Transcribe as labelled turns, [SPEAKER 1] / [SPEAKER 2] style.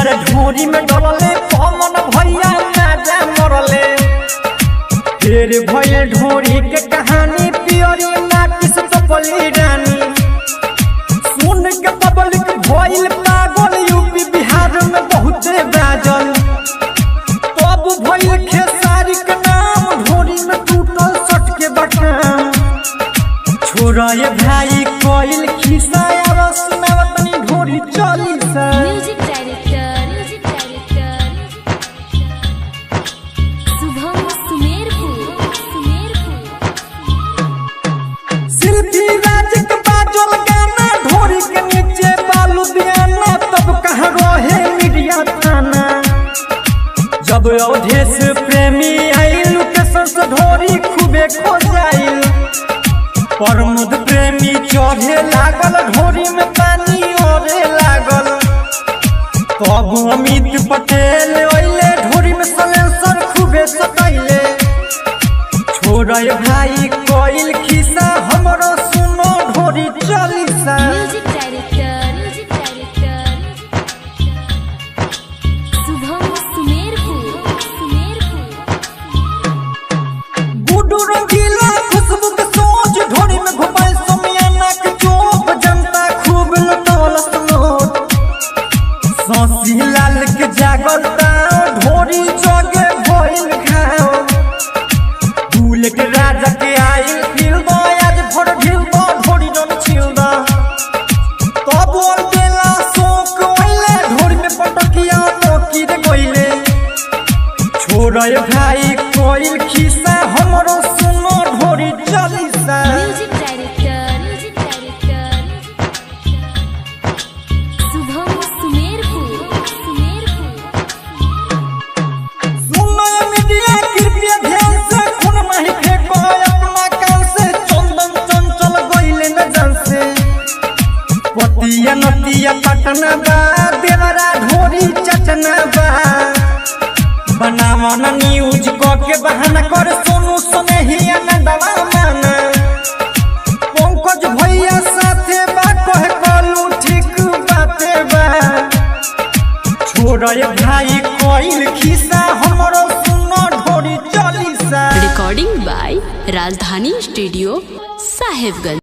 [SPEAKER 1] यार ढोरी में डलले पवन भैया नाजा मरले। फिर भइल ढोरी के कहानी पियरी नाटिस टपली रानी। सुन के पब्लिक भइल पागल यूपी बिहार में बहुते बाजल। तब भइल खेसारी के नाम ढोरी में टूटल सट के बटन। छोरा ये भाई कोइल खिसा आवाज में वतनी ढोरी चली सा।
[SPEAKER 2] Music director Shubham Sumerpur.
[SPEAKER 1] शिल्पी राज के बाजल गाना ढोरी के नीचे बालू दियाना। तब कहाँ रहे मीडिया थाना। जब अवधेश प्रेमी आइल लोकेशन से ढोरी खूबे खो जाइल। प्रमोद प्रेमी चढ़े लागल ढोरी में पानी ओरे लागल। तब अमित पटेल ओइले ढोरी में सलेंसर खूबे सतैले। छोरा भाई कोइल खिसा हमरो सुनो ढोरी चली सा।
[SPEAKER 2] Music director Shubham Sumerpur.
[SPEAKER 1] गुड्डू रंगीला खुशबू के सोच ढोरी में घुमाए समियाना के चोप। जनता खूब लुटौलस नोट। शशि लाल के जागलता ढोरी जगे भइल घाव। बुलेट राजा के आइल फिल्द आज भर ढिल्द ढोरी जन छिल्द। तब बोल देला शोक ओइले ढोरी में पटकिया नोकी रे गइले। छोरा भाई कोइल खिसा हमरो सुनो ढोरी चली सा।
[SPEAKER 2] Music director Shubham Sumerpur.
[SPEAKER 1] सुनो मीडिया कृपया ध्यान से खून नहीं फेंको अपना कान से। चंदन चंचल गइले न जान से। पतिया नतिया पटना बा देवरा ढोरी चटना बा। बनावन न्यूज के बहाना कर सोनू सनेहिया न दवा माना। पंकज भैया साथे बा कहे कलू ठीक बाते बा। छोरा भाई कोइल खिसा हमरो सुनो ढोरी चली सा।
[SPEAKER 3] रिकॉर्डिंग बाय राजधानी स्टूडियो साहेबगंज।